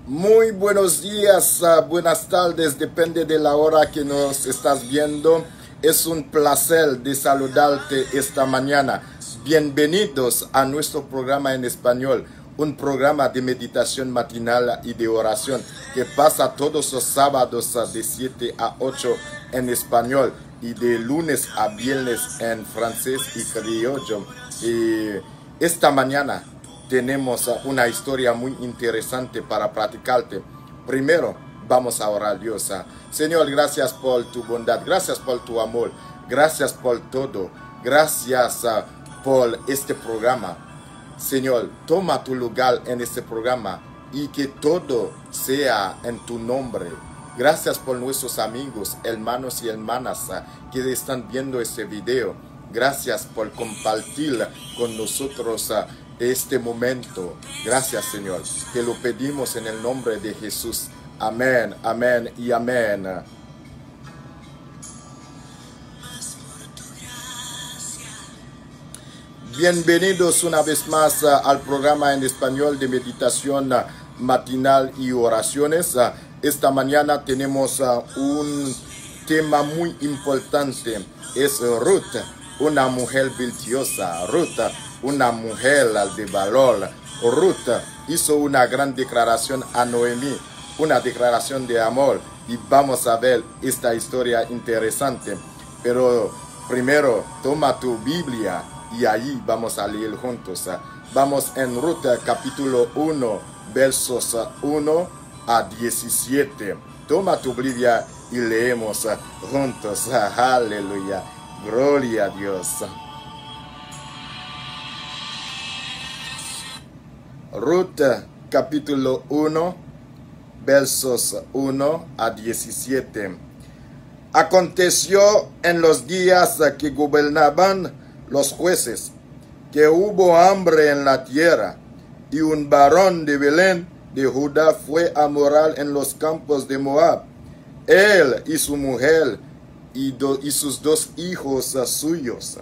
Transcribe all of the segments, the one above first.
Muy buenos días, buenas tardes, depende de la hora que nos estás viendo. Es un placer de saludarte esta mañana. Bienvenidos a nuestro programa en español, un programa de meditación matinal y de oración que pasa todos los sábados de 7 a 8 en español y de lunes a viernes en francés y criollo. Y esta mañana tenemos una historia muy interesante para platicarte. Primero, vamos a orar a Dios. Señor, gracias por tu bondad, gracias por tu amor, gracias por todo, gracias por este programa. Señor, toma tu lugar en este programa y que todo sea en tu nombre. Gracias por nuestros amigos, hermanos y hermanas que están viendo este video. Gracias por compartir con nosotros este momento. Gracias, Señor. Te lo pedimos en el nombre de Jesús. Amén, amén y amén. Bienvenidos una vez más al programa en español de meditación matinal y oraciones. Esta mañana tenemos un tema muy importante. Es Ruth, una mujer virtuosa. Ruth, una mujer de valor. Ruth hizo una gran declaración a Noemí, una declaración de amor, y vamos a ver esta historia interesante. Pero primero toma tu Biblia y ahí vamos a leer juntos. Vamos en Ruth capítulo 1 versos 1 a 17. Toma tu Biblia y leemos juntos. Aleluya, gloria a Dios. Ruth capítulo 1 versos 1 a 17. Aconteció en los días que gobernaban los jueces, que hubo hambre en la tierra, y un varón de Belén de Judá fue a morar en los campos de Moab, él y su mujer y sus dos hijos suyos.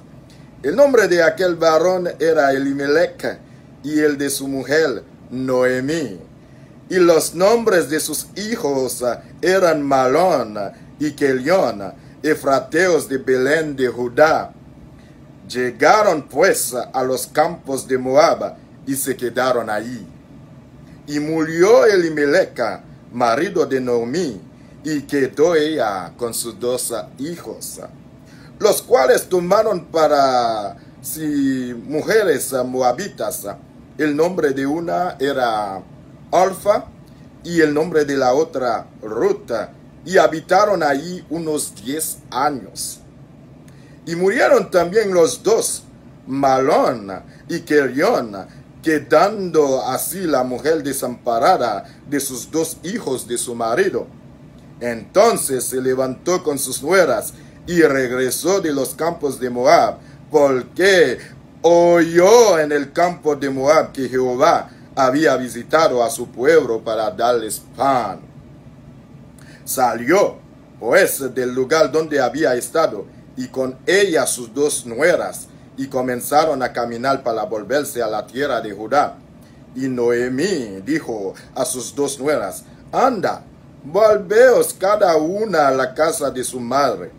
El nombre de aquel varón era Elimelech, y el de su mujer Noemí. Y los nombres de sus hijos eran Malón y Kelión, efrateos de Belén de Judá. Llegaron pues a los campos de Moab y se quedaron allí. Y murió Elimelech, marido de Noemí, y quedó ella con sus dos hijos, los cuales tomaron para sí mujeres moabitas. El nombre de una era Orfa y el nombre de la otra Ruth, y habitaron allí unos 10 años. Y murieron también los dos, Malón y Kelión, quedando así la mujer desamparada de sus dos hijos de su marido. Entonces se levantó con sus nueras y regresó de los campos de Moab, porque oyó en el campo de Moab que Jehová había visitado a su pueblo para darles pan. Salió pues del lugar donde había estado, y con ella sus dos nueras, y comenzaron a caminar para volverse a la tierra de Judá. Y Noemí dijo a sus dos nueras: anda, volveos cada una a la casa de su madre.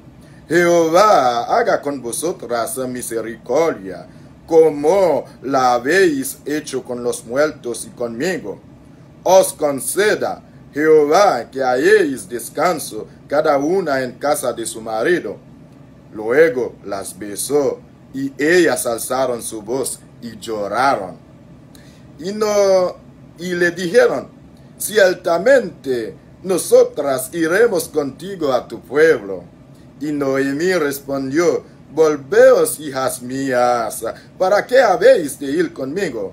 Jehová haga con vosotras misericordia, como la habéis hecho con los muertos y conmigo. Os conceda Jehová que halléis descanso cada una en casa de su marido. Luego las besó, y ellas alzaron su voz y lloraron. Y le dijeron: ciertamente nosotras iremos contigo a tu pueblo. Y Noemí respondió: volveos, hijas mías, ¿para qué habéis de ir conmigo?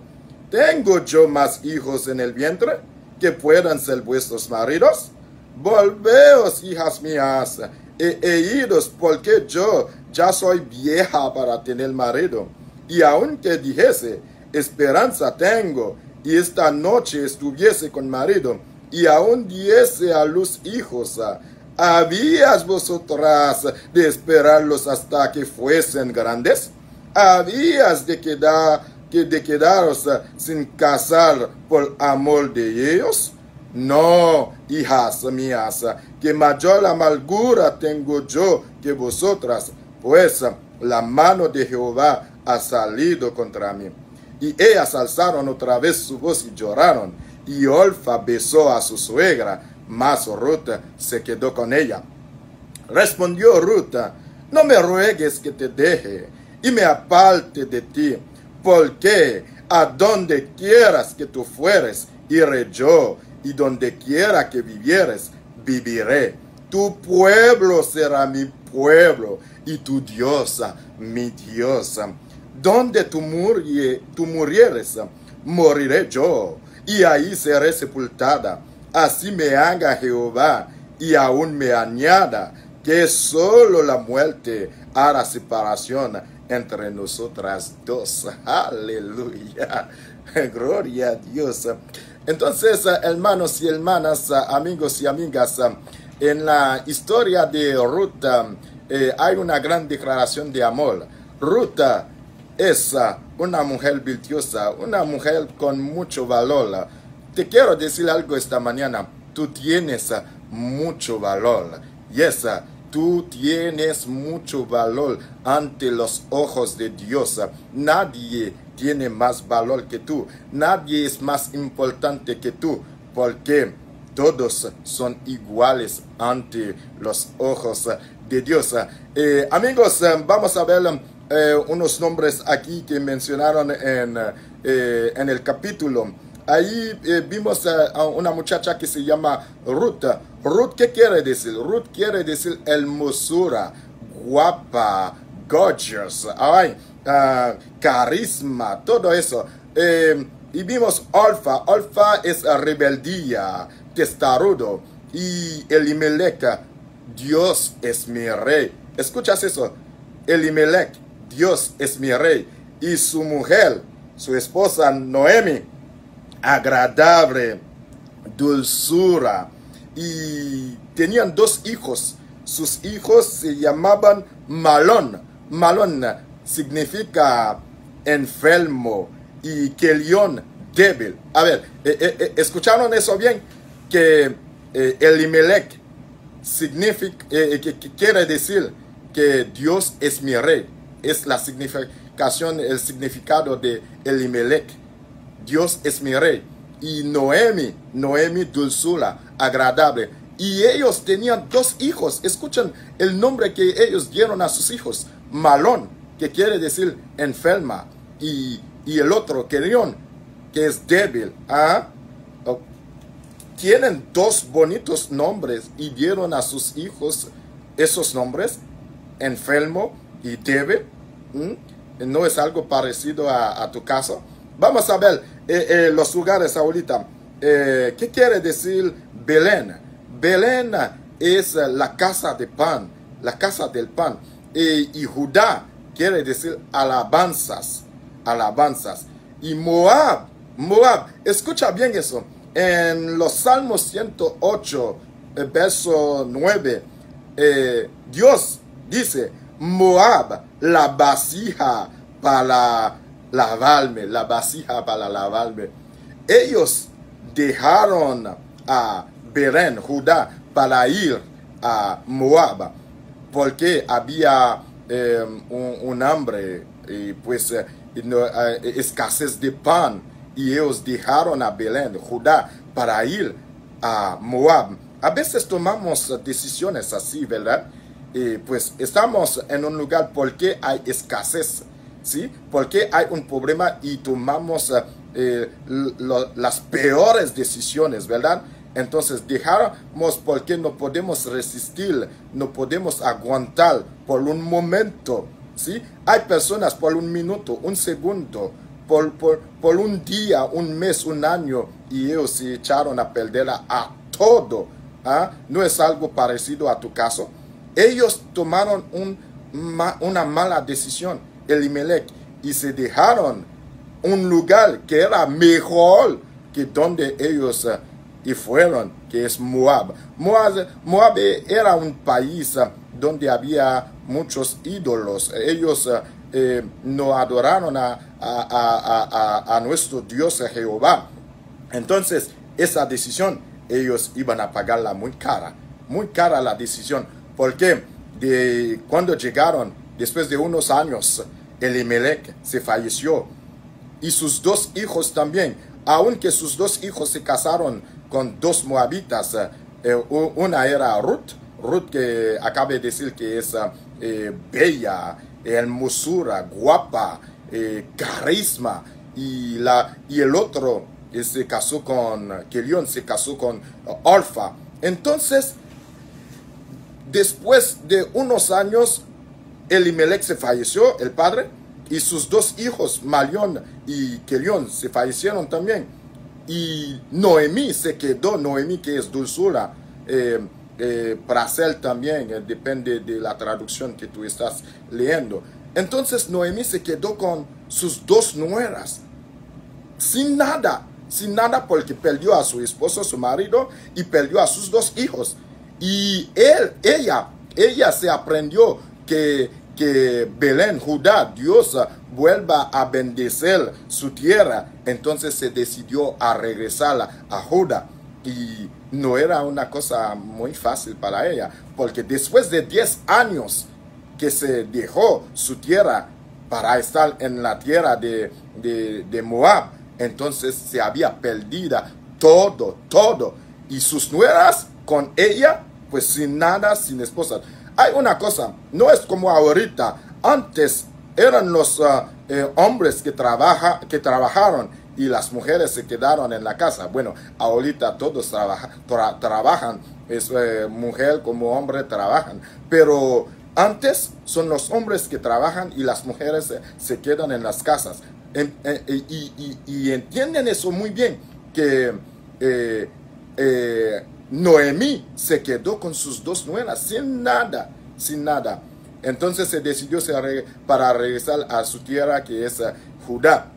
¿Tengo yo más hijos en el vientre que puedan ser vuestros maridos? Volveos, hijas mías, e idos, porque yo ya soy vieja para tener marido. Y aunque dijese: esperanza tengo, y esta noche estuviese con marido, y aún diese a luz hijos, ¿habías vosotras de esperarlos hasta que fuesen grandes? ¿Habías de quedaros sin casar por amor de ellos? no, hijas mías, que mayor amargura tengo yo que vosotras, pues la mano de Jehová ha salido contra mí. Y ellas alzaron otra vez su voz y lloraron. Y Orfa besó a su suegra, mas Ruth se quedó con ella. Respondió Ruth: no me ruegues que te deje y me aparte de ti, porque a donde quieras que tú fueres, iré yo, y donde quiera que vivieres, viviré. Tu pueblo será mi pueblo, y tu diosa, mi diosa. Donde tú murieres, moriré yo, y ahí seré sepultada. Así me haga Jehová, y aún me añada, que solo la muerte hará separación entre nosotras dos. Aleluya. Gloria a Dios. Entonces, hermanos y hermanas, amigos y amigas, en la historia de Ruth hay una gran declaración de amor. Ruth es una mujer virtuosa, una mujer con mucho valor. Te quiero decir algo esta mañana. Tú tienes mucho valor. Yes, tú tienes mucho valor ante los ojos de Dios. Nadie tiene más valor que tú. Nadie es más importante que tú, porque todos son iguales ante los ojos de Dios. Amigos, vamos a ver unos nombres aquí que mencionaron en el capítulo. Ahí vimos a una muchacha que se llama Ruth. Ruth, ¿qué quiere decir? Ruth quiere decir hermosura, guapa, gorgeous, carisma, todo eso. Y vimos Orfa. Orfa es rebeldía, testarudo. Y Elimelech, Dios es mi rey. ¿Escuchas eso? Elimelech, Dios es mi rey. Y su mujer, su esposa Noemi, agradable, dulzura. Y tenían dos hijos. Sus hijos se llamaban Malón. Malón significa enfermo y Kelión, débil. A ver, ¿escucharon eso bien? Que Elimelech significa, que quiere decir que Dios es mi rey. Es la significación, el significado de Elimelech. Dios es mi rey. Y Noemi, dulzura, agradable. Y ellos tenían dos hijos. Escuchen el nombre que ellos dieron a sus hijos. Malón, que quiere decir enferma. Y el otro, Kelión, que es débil. Tienen dos bonitos nombres y dieron a sus hijos esos nombres. Enfermo y débil. ¿No es algo parecido a tu caso? Vamos a ver los lugares ahorita. ¿Qué quiere decir Belén? Belén es la casa de pan, la casa del pan. Y Judá quiere decir alabanzas, alabanzas. Y Moab, escucha bien eso. En los Salmos 108, verso 9, Dios dice: Moab, la vasija para lavarme, la vasija para lavarme. Ellos dejaron a Belén, Judá, para ir a Moab, porque había un hambre y pues escasez de pan, y ellos dejaron a Belén, Judá, para ir a Moab. A veces tomamos decisiones así, ¿verdad? Pues estamos en un lugar porque hay escasez, ¿sí? Porque hay un problema y tomamos las peores decisiones, ¿verdad? Entonces dejamos porque no podemos resistir, no podemos aguantar por un momento, ¿sí? Hay personas por un minuto, un segundo, por un día, un mes, un año, y ellos se echaron a perder a todo. ¿No es algo parecido a tu caso? Ellos tomaron una mala decisión, Elimelech, y se dejaron un lugar que era mejor que donde ellos y fueron, que es Moab. Moab era un país donde había muchos ídolos. Ellos no adoraron a nuestro Dios Jehová. Entonces, esa decisión ellos iban a pagarla muy cara la decisión, porque cuando llegaron, después de unos años, Elimelech se falleció y sus dos hijos también, aunque sus dos hijos se casaron con dos moabitas. Una era Ruth que acaba de decir que es bella, hermosura, guapa, carisma, y el otro se casó con Kelión, se casó con Orfa. Entonces, después de unos años, Elimelech se falleció, el padre, y sus dos hijos, Malión y Kelión, se fallecieron también. Y Noemí se quedó, Noemí que es dulzura, Bracel también, depende de la traducción que tú estás leyendo. Entonces Noemí se quedó con sus dos nueras, sin nada porque perdió a su esposo, su marido, y perdió a sus dos hijos. Y ella se aprendió que Belén, Judá, Dios vuelva a bendecir su tierra. Entonces se decidió a regresar a Judá. Y no era una cosa muy fácil para ella, porque después de 10 años que se dejó su tierra para estar en la tierra de Moab, entonces se había perdido todo. Y sus nueras con ella, pues sin nada, sin esposa. Hay una cosa, no es como ahorita. Antes eran los hombres que trabajaron y las mujeres se quedaron en la casa. Bueno, ahorita todos trabajan, es mujer como hombre trabajan. Pero antes son los hombres que trabajan y las mujeres se quedan en las casas. Y entienden eso muy bien, que Noemí se quedó con sus dos nueras sin nada. Entonces se decidió para regresar a su tierra, que es Judá.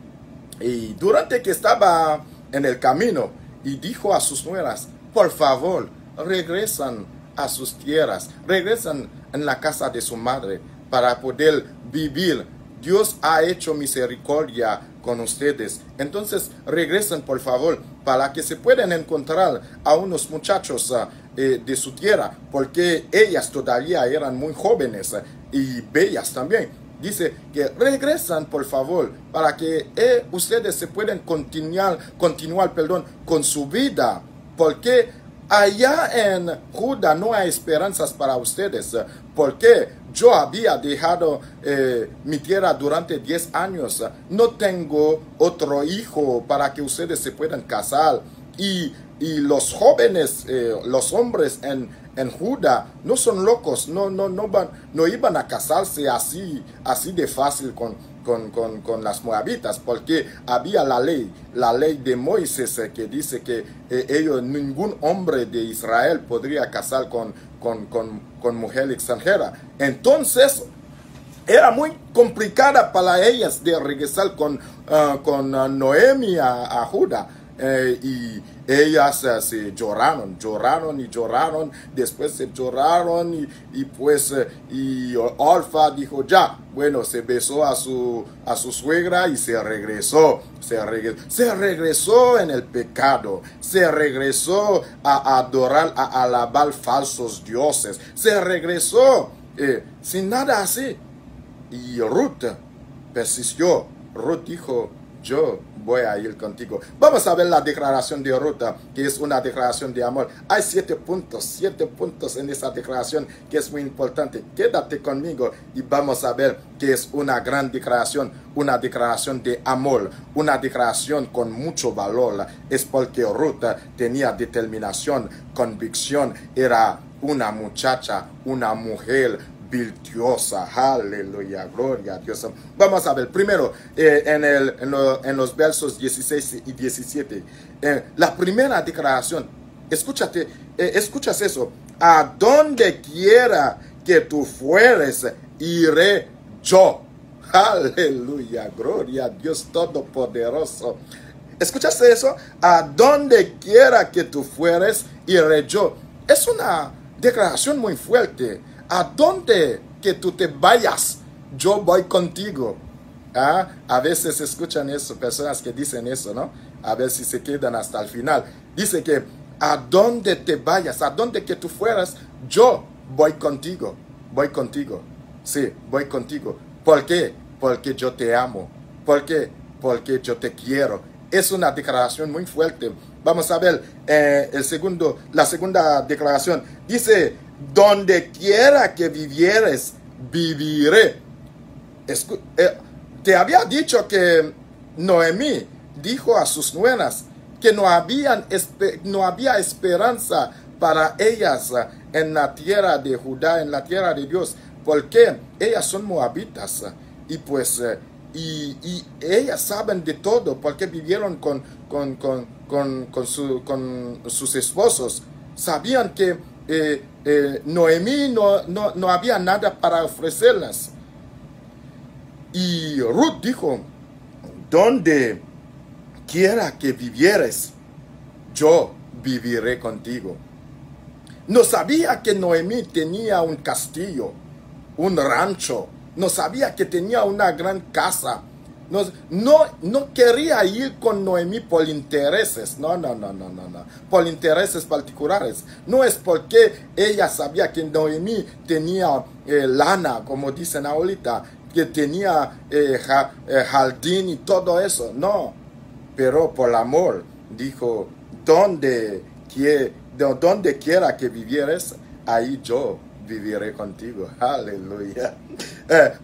Y durante que estaba en el camino, y dijo a sus nueras: por favor, regresan a sus tierras, regresan en la casa de su madre para poder vivir. Dios ha hecho misericordia con ustedes. Entonces regresen por favor, para que se puedan encontrar a unos muchachos de su tierra, porque ellas todavía eran muy jóvenes y bellas también. Dice que regresan por favor, para que ustedes se puedan continuar con su vida, porque allá en Judá no hay esperanzas para ustedes, porque yo había dejado mi tierra durante 10 años. No tengo otro hijo para que ustedes se puedan casar. Y los jóvenes, los hombres en Judá no son locos, no iban a casarse así de fácil con las moabitas, porque había la ley de Moisés que dice que ningún hombre de Israel podría casar con mujer extranjera. Entonces era muy complicada para ellas de regresar con Noemí a Judá. Y ellas se lloraron, después se lloraron y Orfa dijo ya, bueno, se besó a su suegra y se regresó en el pecado, se regresó a adorar, a alabar falsos dioses, se regresó sin nada así. Y Ruth persistió. Ruth dijo: yo voy a ir contigo. Vamos a ver la declaración de Ruth, que es una declaración de amor. Hay 7 puntos en esa declaración que es muy importante. Quédate conmigo y vamos a ver que es una gran declaración, una declaración de amor, una declaración con mucho valor. Es porque Ruth tenía determinación, convicción, era una muchacha, una mujer virtuosa. Aleluya, gloria a Dios. Vamos a ver primero en los versos 16 y 17 la primera declaración. Escuchas eso: a donde quiera que tú fueres, iré yo. Aleluya, gloria a Dios Todopoderoso. ¿Escuchas eso? A donde quiera que tú fueres, iré yo. Es una declaración muy fuerte. A donde que tú te vayas, yo voy contigo. A veces escuchan eso, personas que dicen eso, ¿no? A ver si se quedan hasta el final. Dice que a donde te vayas, a donde que tú fueras, yo voy contigo. Voy contigo. Sí, voy contigo. ¿Por qué? Porque yo te amo. ¿Por qué? Porque yo te quiero. Es una declaración muy fuerte. Vamos a ver la segunda declaración. Dice, donde quiera que vivieres, viviré. Te había dicho que Noemí dijo a sus nueras que no había esperanza para ellas en la tierra de Judá, en la tierra de Dios, porque ellas son moabitas y pues y ellas saben de todo porque vivieron con sus esposos. Sabían que Noemí no había nada para ofrecerlas. Y Ruth dijo, donde quiera que vivieres, yo viviré contigo. No sabía que Noemí tenía un castillo, un rancho. No sabía que tenía una gran casa. No quería ir con Noemí por intereses. No. Por intereses particulares. No es porque ella sabía que Noemí tenía lana, como dicen ahorita, que tenía jardín y todo eso. No. Pero por amor, dijo, donde quiera que vivieres, ahí yo viviré contigo. Aleluya.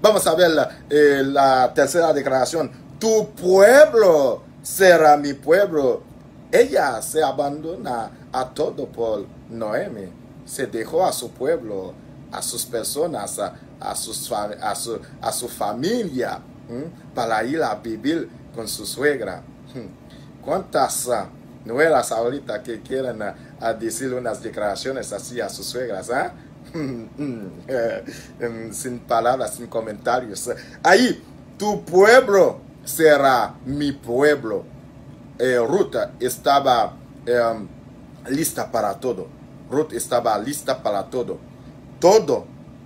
Vamos a ver la tercera declaración. Tu pueblo será mi pueblo. Ella se abandona a todo por Noemi. Se dejó a su pueblo, a sus personas, a su familia, para ir a vivir con su suegra. ¿Cuántas nueras ahorita que quieren decir unas declaraciones así a sus suegras? Sin palabras, sin comentarios. Ahí, tu pueblo será mi pueblo. Ruth estaba lista para todo. Ruth estaba lista para todo. Todo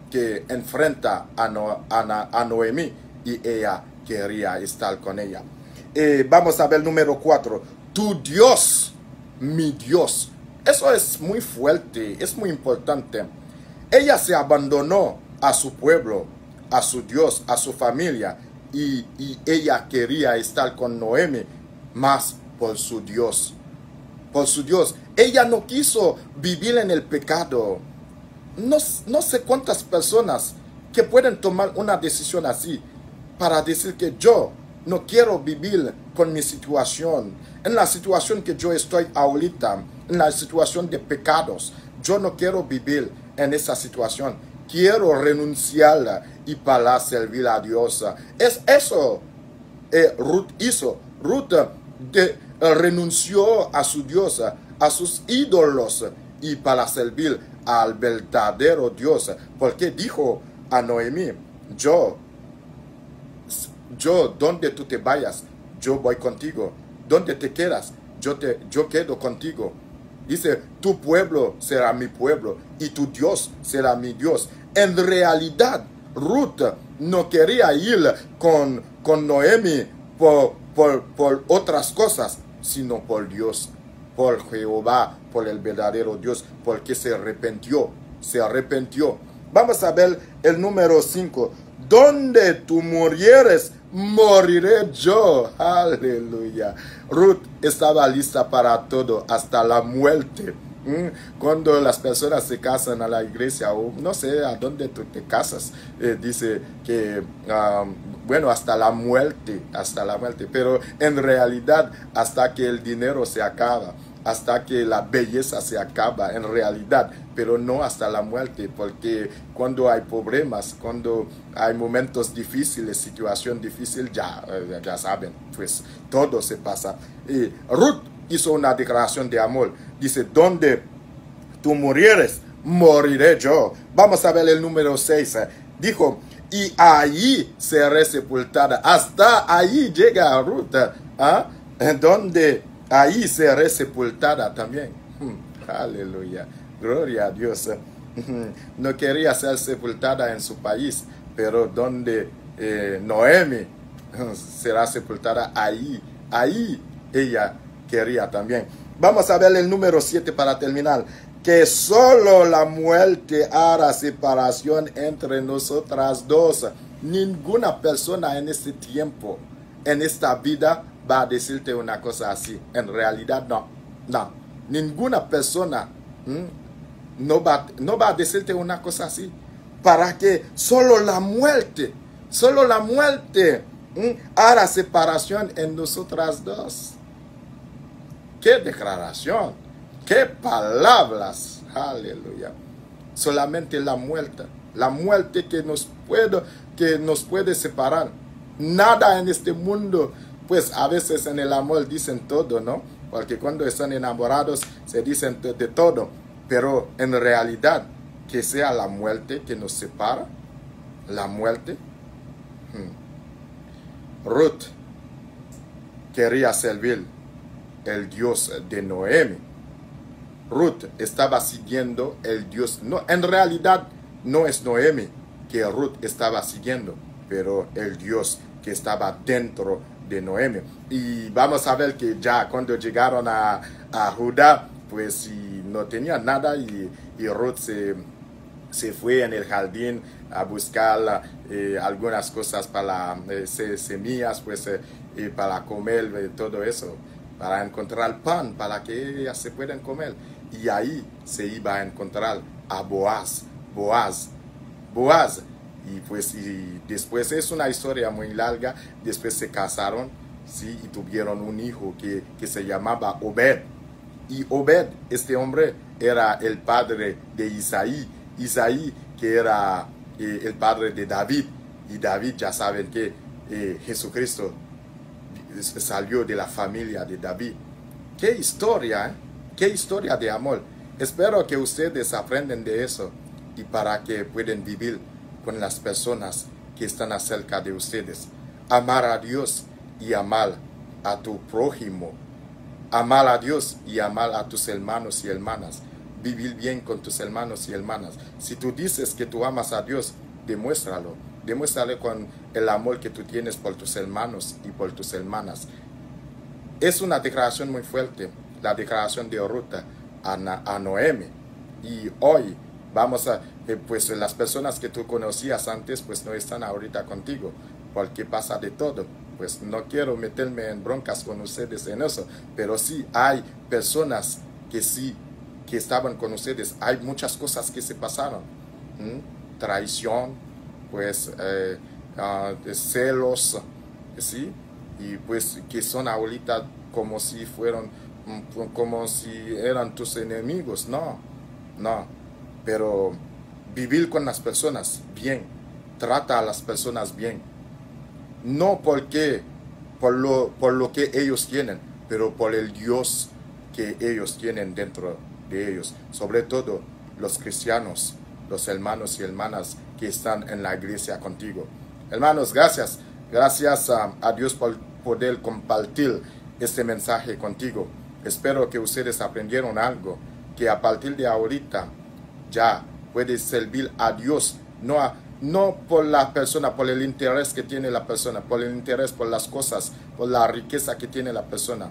que enfrenta a Noemí, y ella quería estar con ella. Vamos a ver número 4. Tu Dios, mi Dios. Eso es muy fuerte, es muy importante. Ella se abandonó a su pueblo, a su Dios, a su familia, y ella quería estar con Noemi más por su Dios. Por su Dios. Ella no quiso vivir en el pecado. No sé cuántas personas que pueden tomar una decisión así para decir que yo no quiero vivir con mi situación, en la situación que yo estoy ahorita, en la situación de pecados. Yo no quiero vivir en esa situación. Quiero renunciar y para servir a Dios. Es eso Ruth hizo. Ruth renunció a su Dios, a sus ídolos, y para servir al verdadero Dios. Porque dijo a Noemí, yo donde tú te vayas, yo voy contigo. Donde te quedas, yo quedo contigo. Dice, tu pueblo será mi pueblo y tu Dios será mi Dios. En realidad, Ruth no quería ir con Noemi por otras cosas, sino por Dios, por Jehová, por el verdadero Dios, porque se arrepintió. Vamos a ver el número 5. Donde tú murieres, moriré yo. Aleluya. Ruth estaba lista para todo, hasta la muerte. Cuando las personas se casan a la iglesia, o no sé a dónde tú te casas, dice que, bueno, hasta la muerte, pero en realidad hasta que el dinero se acaba, hasta que la belleza se acaba, en realidad, pero no hasta la muerte, porque cuando hay problemas, cuando hay momentos difíciles, situación difícil, ya saben, pues todo se pasa. Y Ruth hizo una declaración de amor. Dice, donde tú murieres, moriré yo. Vamos a ver el número 6. Dijo, y allí seré sepultada. Hasta allí llega Ruth. Donde ahí seré sepultada también. Aleluya. Gloria a Dios. No quería ser sepultada en su país, pero donde Noemi será sepultada, ahí ella quería también. Vamos a ver el número 7 para terminar. Que solo la muerte hará separación entre nosotras dos. Ninguna persona en este tiempo, en esta vida, va a decirte una cosa así. En realidad, no. No. Ninguna persona no va a decirte una cosa así. Para que solo la muerte hará separación en nosotras dos. ¡Qué declaración! ¡Qué palabras! ¡Aleluya! Solamente la muerte que nos puede separar. Nada en este mundo, pues a veces en el amor dicen todo, ¿no? Porque cuando están enamorados se dicen de todo. Pero en realidad, que sea la muerte que nos separa, la muerte. Ruth quería servir el Dios de Noemi. Ruth estaba siguiendo el Dios. No, en realidad no es Noemi que Ruth estaba siguiendo, pero el Dios que estaba dentro de Noemi. Y vamos a ver que ya cuando llegaron a Judá, pues no tenía nada y Ruth se fue en el jardín a buscar algunas cosas para semillas, pues para comer todo eso, para encontrar pan, para que ellas se puedan comer. Y ahí se iba a encontrar a Boaz. Y pues después es una historia muy larga. Después se casaron, sí, y tuvieron un hijo que se llamaba Obed. Y Obed, este hombre, era el padre de Isaí. Isaí, que era el padre de David. Y David, ya saben que Jesucristo salió de la familia de David. ¡Qué historia! ¡Qué historia de amor! Espero que ustedes aprendan de eso y para que puedan vivir con las personas que están acerca de ustedes. Amar a Dios y amar a tu prójimo. Amar a Dios y amar a tus hermanos y hermanas. Vivir bien con tus hermanos y hermanas. Si tú dices que tú amas a Dios, demuéstralo. Demuéstrale con el amor que tú tienes por tus hermanos y por tus hermanas. Es una declaración muy fuerte, la declaración de Ruth a Noemi. Y hoy vamos a, pues las personas que tú conocías antes, pues no están ahorita contigo, porque pasa de todo. Pues no quiero meterme en broncas con ustedes en eso, pero sí hay personas que sí, que estaban con ustedes. Hay muchas cosas que se pasaron. Traición, pues celos, ¿sí? Y pues que son ahorita como si eran tus enemigos. No, pero vivir con las personas bien, trata a las personas bien, no por lo que ellos tienen, pero por el Dios que ellos tienen dentro de ellos, sobre todo los cristianos, los hermanos y hermanas que están en la iglesia contigo. Hermanos, gracias a Dios por poder compartir este mensaje contigo. Espero que ustedes aprendieron algo, que a partir de ahorita ya puedes servir a Dios, no por la persona, por el interés que tiene la persona, por el interés por las cosas, por la riqueza que tiene la persona.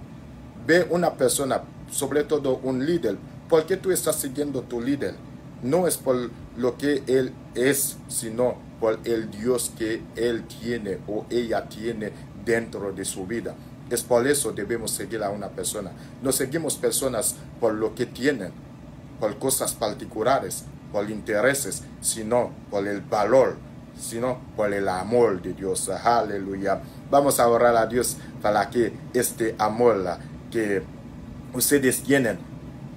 Ve una persona, sobre todo un líder. ¿Por qué tú estás siguiendo tu líder? No es por lo que él es, sino por el Dios que él tiene o ella tiene dentro de su vida. Es por eso debemos seguir a una persona. No seguimos personas por lo que tienen, por cosas particulares, por intereses, sino por el valor, sino por el amor de Dios. Aleluya. Vamos a orar a Dios para que este amor que ustedes tienen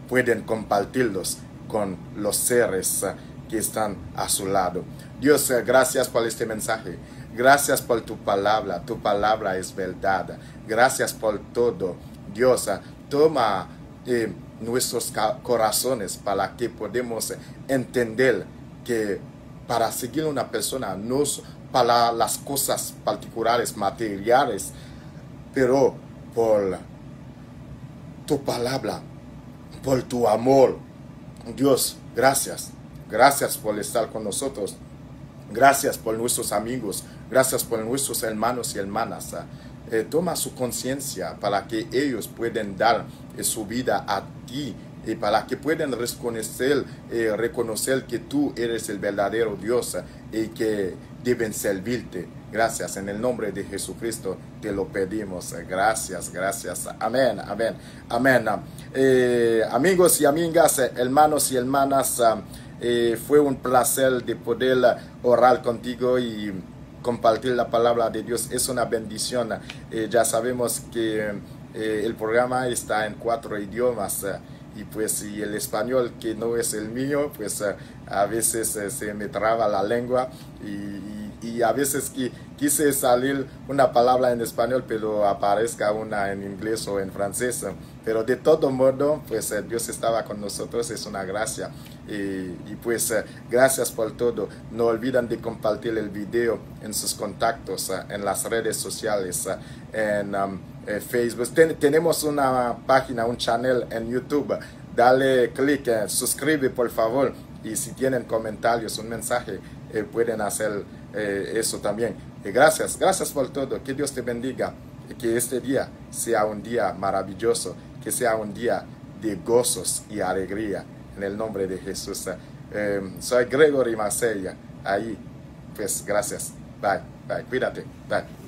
pueden compartirlos con los seres que están a su lado. Dios, gracias por este mensaje. Gracias por tu palabra es verdad. Gracias por todo. Dios, toma nuestros corazones para que podamos entender que para seguir una persona no es para las cosas particulares, materiales, pero por tu palabra, por tu amor. Dios, gracias. Gracias por estar con nosotros. Gracias por nuestros amigos. Gracias por nuestros hermanos y hermanas. Toma su conciencia para que ellos puedan dar su vida a ti, y para que puedan reconocer que tú eres el verdadero Dios y que deben servirte. Gracias, en el nombre de Jesucristo te lo pedimos. Gracias, gracias. Amén, amén, amén. Amigos y amigas, hermanos y hermanas, fue un placer de poder orar contigo y compartir la palabra de Dios. Es una bendición. Ya sabemos que el programa está en 4 idiomas. Y pues y el español, que no es el mío, pues a veces se me traba la lengua y a veces quise salir una palabra en español, pero aparezca una en inglés o en francés. Pero de todo modo, pues Dios estaba con nosotros, es una gracia. Y pues gracias por todo. No olviden de compartir el video en sus contactos, en las redes sociales, en Facebook. Tenemos una página, un channel en YouTube. Dale clic, suscribe por favor. Y si tienen comentarios, un mensaje, pueden hacer eso también. Gracias, gracias por todo. Que Dios te bendiga. Que este día sea un día maravilloso. Que sea un día de gozos y alegría. En el nombre de Jesús. Soy Gregory Marsella. Ahí, pues gracias. Bye, bye. Cuídate. Bye.